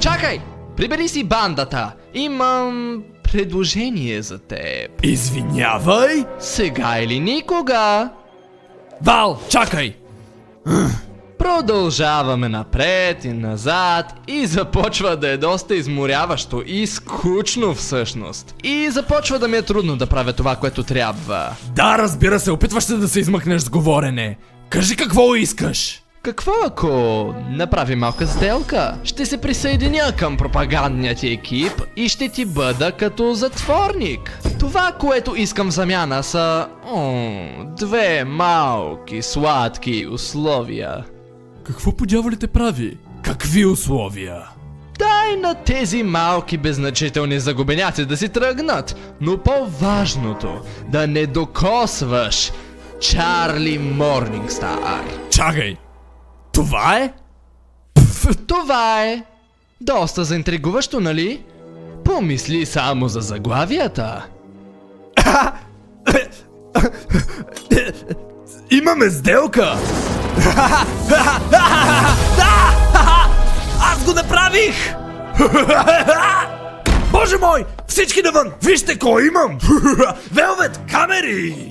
Чакай! Прибери си бандата! Имам предложение за теб. Извинявай! Сега или никога! Вал, чакай! Продължаваме напред и назад и започва да е доста изморяващо и скучно всъщност. И започва да ми е трудно да правя това, което трябва. Да, разбира се, опитваш се да се измъкнеш с говорене. Кажи какво искаш. Какво ако направим малка сделка? Ще се присъединя към пропагандния ти екип и ще ти бъда като затворник. Това, което искам в замяна са... две малки сладки условия. Какво по дяволите прави? Какви условия? Дай на тези малки беззначителни загубеняци да си тръгнат, но по-важното, да не докосваш Чарли Морнингстар. Чакай! Това е? Това е. Доста заинтригуващо, нали? Помисли само за заглавията. Имаме сделка! Аз го направих! Боже мой! Всички навън! Вижте кой имам! Велвет камери!